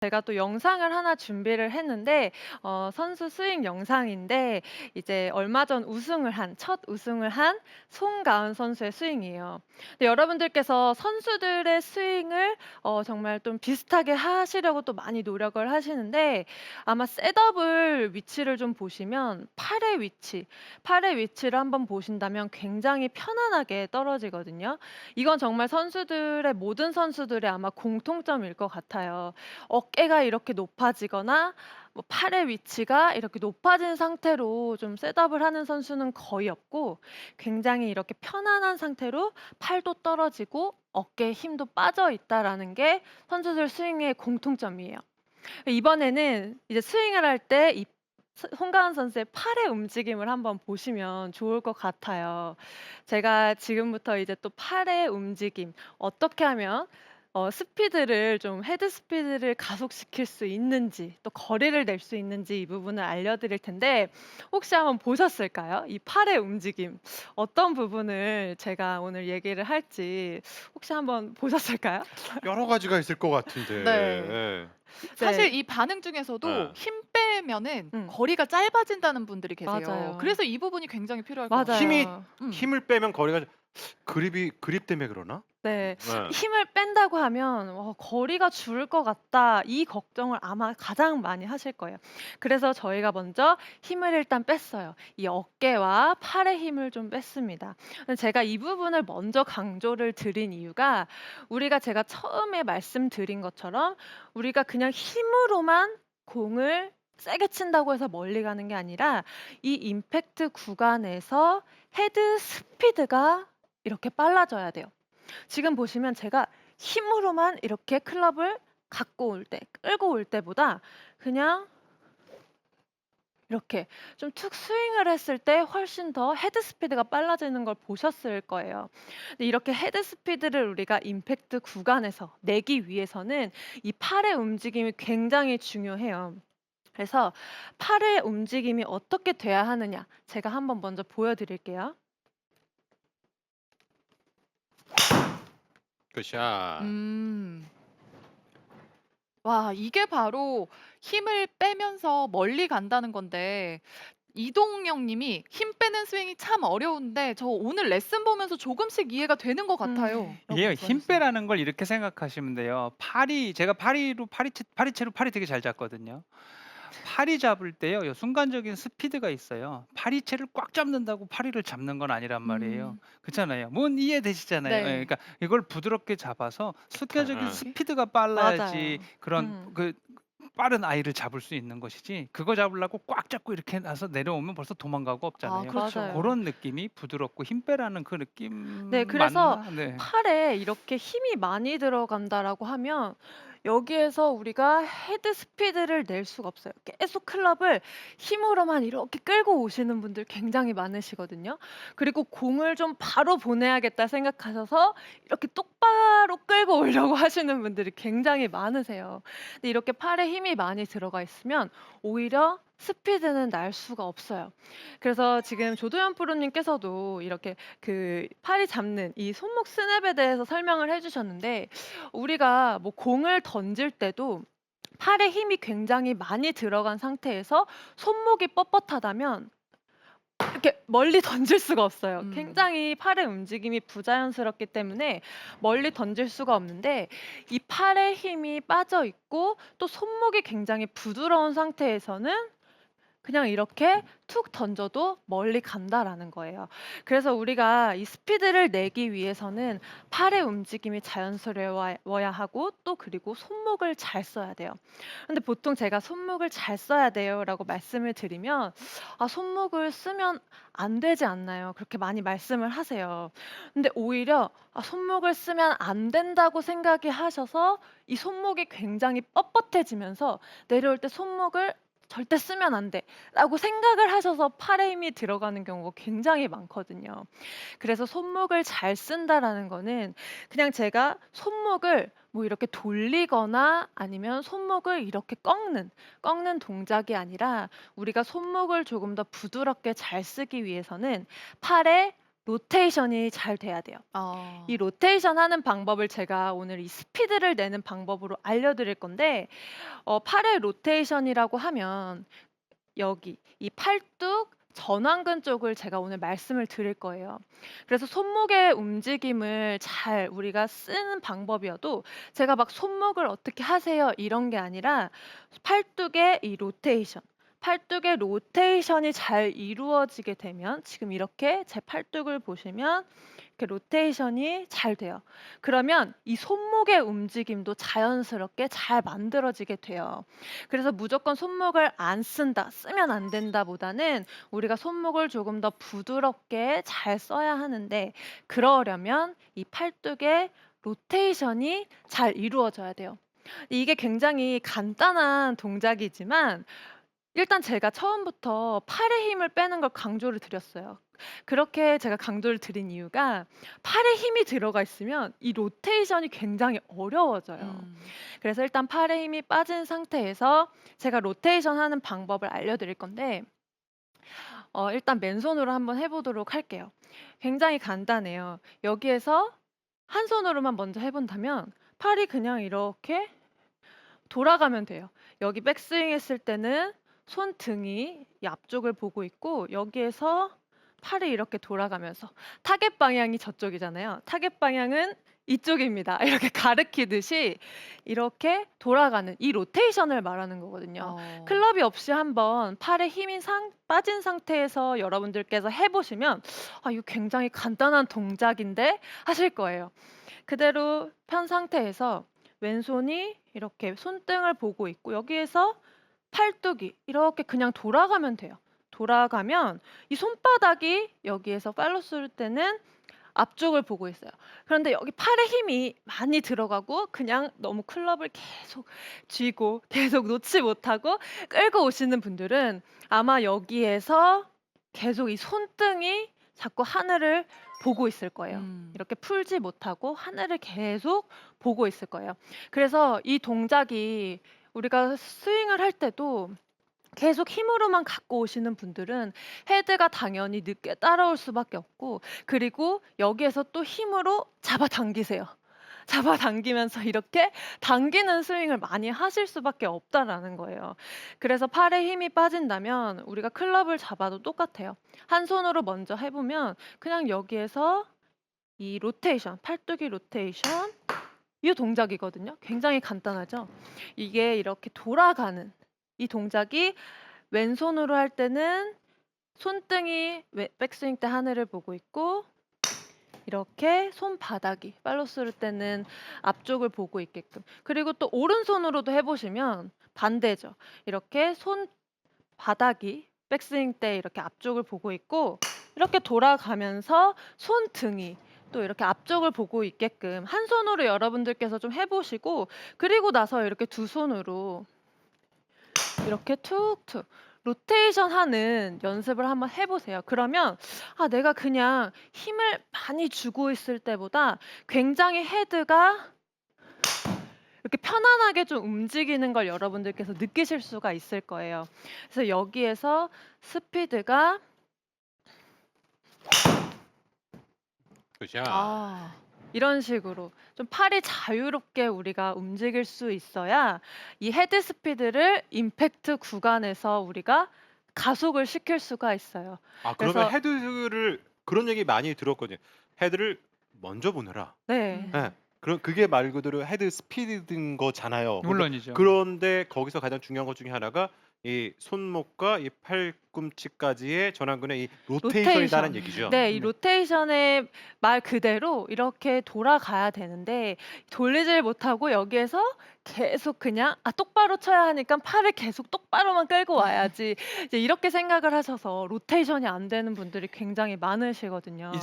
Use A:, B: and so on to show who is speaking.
A: 제가 또 영상을 하나 준비를 했는데 선수 스윙 영상인데 이제 얼마 전 첫 우승을 한 송가은 선수의 스윙이에요. 근데 여러분들께서 선수들의 스윙을 정말 좀 비슷하게 하시려고 또 많이 노력을 하시는데 아마 셋업을 위치를 좀 보시면 팔의 위치를 한번 보신다면 굉장히 편안하게 떨어지거든요. 이건 정말 모든 선수들의 아마 공통점일 것 같아요. 어깨가 이렇게 높아지거나 뭐 팔의 위치가 이렇게 높아진 상태로 좀 셋업을 하는 선수는 거의 없고 굉장히 이렇게 편안한 상태로 팔도 떨어지고 어깨에 힘도 빠져 있다라는 게 선수들 스윙의 공통점이에요. 이번에는 이제 스윙을 할 때 이 송가은 선수의 팔의 움직임을 한번 보시면 좋을 것 같아요. 제가 지금부터 이제 또 팔의 움직임 어떻게 하면 헤드 스피드를 가속시킬 수 있는지 또 거리를 낼 수 있는지 이 부분을 알려드릴 텐데 혹시 한번 보셨을까요? 이 팔의 움직임 어떤 부분을 제가 오늘 얘기를 할지 혹시 한번 보셨을까요?
B: 여러 가지가 있을 것 같은데.
C: 네.
B: 예.
A: 네.
C: 사실 이 반응 중에서도
B: 예.
C: 힘 빼면은
A: 음.
C: 거리가 짧아진다는 분들이 계세요.
A: 맞아요.
C: 그래서 이 부분이 굉장히 필요할 것 같아요.
B: 힘이
A: 맞아요.
B: 힘을 빼면 거리가 그립 때문에 그러나?
A: 네.
B: 예.
A: 힘을 뺀다고 하면 '거리가 줄을 것 같다.' 이 걱정을 아마 가장 많이 하실 거예요. 그래서 저희가 먼저 힘을 일단 뺐어요. 이 어깨와 팔의 힘을 좀 뺐습니다. 근데 제가 이 부분을 먼저 강조를 드린 이유가 제가 처음에 말씀드린 것처럼 우리가 그냥 힘으로만 공을 세게 친다고 해서 멀리 가는 게 아니라 이 임팩트 구간에서 헤드 스피드가 이렇게 빨라져야 돼요. 지금 보시면 제가 힘으로만 이렇게 클럽을 끌고 올 때보다 그냥 이렇게 좀 툭 스윙을 했을 때 훨씬 더 헤드 스피드가 빨라지는 걸 보셨을 거예요. 근데 이렇게 헤드 스피드를 우리가 임팩트 구간에서 내기 위해서는 이 팔의 움직임이 굉장히 중요해요. 그래서 팔의 움직임이 어떻게 돼야 하느냐 제가 한번 먼저 보여 드릴게요.
B: 굿샷.
C: 음. 와, 이게 바로 힘을 빼면서 멀리 간다는 건데 이동영 님이 "힘 빼는 스윙이 참 어려운데 저 오늘 레슨 보면서 조금씩 이해가 되는 것 같아요." 라고
D: 이게요. 힘
C: 말씀하셨어요.
D: 빼라는 걸 이렇게 생각하시면 돼요. 제가 파리채로 팔이 되게 잘 잡거든요. 팔이 잡을 때요. 요 순간적인 스피드가 있어요. 파리채를 꽉 잡는다고 파리를 잡는 건 아니란 말이에요.
C: 음.
D: 그렇잖아요. 뭔 이해되시잖아요. 예.
A: 네.
D: 그러니까 이걸 부드럽게 잡아서 순간적인
B: 예.
A: 이렇게
D: 스피드가 빨라야지
A: 맞아요.
D: 그런
A: 음.
D: 빠른 아이를 잡을 수 있는 것이지, 그거 잡으려고 꽉 잡고 이렇게 나서 내려오면 벌써 도망가고
C: 아,
D: 없잖아요.
C: 그렇죠.
A: 맞아요.
D: 고런 느낌이 부드럽고 힘 빼라는 그 느낌
A: 네. 그래서
D: 맞나? 네.
A: 팔에 이렇게 힘이 많이 들어간다라고 하면 여기에서 우리가 헤드 스피드를 낼 수가 없어요. 계속 클럽을 힘으로만 이렇게 끌고 오시는 분들 굉장히 많으시거든요. 그리고 공을 좀 바로 보내야겠다 생각하셔서 이렇게 똑바로 끌고 오려고 하시는 분들이 굉장히 많으세요. 근데 이렇게 팔에 힘이 많이 들어가 있으면 오히려 스피드는 날 수가 없어요. 그래서 지금 조도현 프로님께서도 이렇게 팔이 잡는 이 손목 스냅에 대해서 설명을 해 주셨는데 우리가 뭐 공을 던질 때도 팔에 힘이 굉장히 많이 들어간 상태에서 손목이 뻣뻣하다면 이렇게 멀리 던질 수가 없어요.
C: 음.
A: 굉장히 팔의 움직임이 부자연스럽기 때문에 멀리 던질 수가 없는데 이 팔에 힘이 빠져 있고 또 손목이 굉장히 부드러운 상태에서는 그냥 이렇게 툭 던져도 멀리 간다라는 거예요. 그래서 우리가 이 스피드를 내기 위해서는 팔의 움직임이 자연스러워야 하고 또 그리고 손목을 잘 써야 돼요. 근데 보통 제가 "손목을 잘 써야 돼요."라고 말씀을 드리면 "아 손목을 쓰면 안 되지 않나요?" 그렇게 많이 말씀을 하세요. 근데 오히려 손목을 쓰면 안 된다고 생각이 하셔서 이 손목이 굉장히 뻣뻣해지면서 내려올 때 '손목을 절대 쓰면 안 돼.'라고 생각을 하셔서 팔에 힘이 들어가는 경우가 굉장히 많거든요. 그래서 '손목을 잘 쓴다.'라는 거는 그냥 제가 손목을 뭐 이렇게 돌리거나 아니면 손목을 이렇게 꺾는 동작이 아니라 우리가 손목을 조금 더 부드럽게 잘 쓰기 위해서는 팔에 로테이션이 잘 돼야 돼요.
C: 아.
A: 이 로테이션 하는 방법을 제가 오늘 이 스피드를 내는 방법으로 알려드릴 건데, 팔의 로테이션이라고 하면 여기 이 팔뚝 전완근 쪽을 제가 오늘 말씀을 드릴 거예요. 그래서 손목의 움직임을 잘 우리가 쓰는 방법이어도 제가 막 손목을 어떻게 하세요 이런 게 아니라 팔뚝의 이 로테이션, 팔뚝의 로테이션이 잘 이루어지게 되면 지금 이렇게 제 팔뚝을 보시면 이렇게 로테이션이 잘 돼요. 그러면 이 손목의 움직임도 자연스럽게 잘 만들어지게 돼요. 그래서 무조건 손목을 안 쓴다, 쓰면 안 된다 보다는 우리가 손목을 조금 더 부드럽게 잘 써야 하는데, 그러려면 이 팔뚝의 로테이션이 잘 이루어져야 돼요. 이게 굉장히 간단한 동작이지만 일단 제가 처음부터 팔의 힘을 빼는 걸 강조를 드렸어요. 그렇게 제가 강조를 드린 이유가 팔에 힘이 들어가 있으면 이 로테이션이 굉장히 어려워져요.
C: 음.
A: 그래서 일단 팔에 힘이 빠진 상태에서 제가 로테이션 하는 방법을 알려드릴 건데, 일단 맨손으로 한번 해보도록 할게요. 굉장히 간단해요. 여기에서 한 손으로만 먼저 해본다면 팔이 그냥 이렇게 돌아가면 돼요. 여기 백스윙 했을 때는 손등이 이 앞쪽을 보고 있고, 여기에서 팔이 이렇게 돌아가면서 타겟 방향이 저쪽이잖아요. 타겟 방향은 이쪽입니다. 이렇게 가리키듯이 이렇게 돌아가는 이 로테이션을 말하는 거거든요.
C: 어.
A: 클럽이 없이 한번 팔에 힘이 빠진 상태에서 여러분들께서 해보시면 이거 굉장히 간단한 동작인데 하실 거예요. 그대로 편 상태에서 왼손이 이렇게 손등을 보고 있고, 여기에서 팔뚝이 이렇게 그냥 돌아가면 돼요. 돌아가면 이 손바닥이 여기에서 팔로 쏠 때는 앞쪽을 보고 있어요. 그런데 여기 팔에 힘이 많이 들어가고 그냥 너무 클럽을 계속 쥐고 계속 놓지 못하고 끌고 오시는 분들은 아마 여기에서 계속 이 손등이 자꾸 하늘을 보고 있을 거예요.
C: 음.
A: 이렇게 풀지 못하고 하늘을 계속 보고 있을 거예요. 그래서 이 동작이 우리가 스윙을 할 때도 계속 힘으로만 갖고 오시는 분들은 헤드가 당연히 늦게 따라올 수밖에 없고, 그리고 여기에서 또 힘으로 잡아당기세요. 잡아당기면서 이렇게 당기는 스윙을 많이 하실 수밖에 없다라는 거예요. 그래서 팔에 힘이 빠진다면 우리가 클럽을 잡아도 똑같아요. 한 손으로 먼저 해보면 그냥 여기에서 이 로테이션, 팔뚝이 로테이션 이 동작이거든요. 굉장히 간단하죠. 이게 이렇게 돌아가는 이 동작이 왼손으로 할 때는 손등이 백스윙 때 하늘을 보고 있고, 이렇게 손바닥이 팔로우 스루 때는 앞쪽을 보고 있게끔. 그리고 또 오른손으로도 해보시면 반대죠. 이렇게 손바닥이 백스윙 때 이렇게 앞쪽을 보고 있고, 이렇게 돌아가면서 손등이 또 이렇게 앞쪽을 보고 있게끔 한 손으로 여러분들께서 좀 해보시고, 그리고 나서 이렇게 두 손으로 이렇게 툭툭 로테이션 하는 연습을 한번 해보세요. 그러면 내가 그냥 힘을 많이 주고 있을 때보다 굉장히 헤드가 이렇게 편안하게 좀 움직이는 걸 여러분들께서 느끼실 수가 있을 거예요. 그래서 여기에서 스피드가
B: 그죠?
C: 아.
A: 이런 식으로 좀 팔이 자유롭게 우리가 움직일 수 있어야 이 헤드 스피드를 임팩트 구간에서 우리가 가속을 시킬 수가 있어요.
B: 그러면
A: 그래서
B: 헤드를 그런 얘기 많이 들었거든요. 헤드를 먼저 보내라.
A: 네.
B: 예. 그게 말 그대로 헤드 스피드인 거잖아요.
D: 물론이죠.
B: 그런데 거기서 가장 중요한 것 중에 하나가 이 손목과 이 팔꿈치까지의 전완근의 이 로테이션이라는 얘기죠.
A: 네, 이
D: 네.
A: 로테이션의 말 그대로 이렇게 돌아가야 되는데 돌리질 못하고 여기에서 계속 그냥 똑바로 쳐야 하니까 팔을 계속 똑바로만 끌고 와야지 이제 이렇게 생각을 하셔서 로테이션이 안 되는 분들이 굉장히 많으시거든요.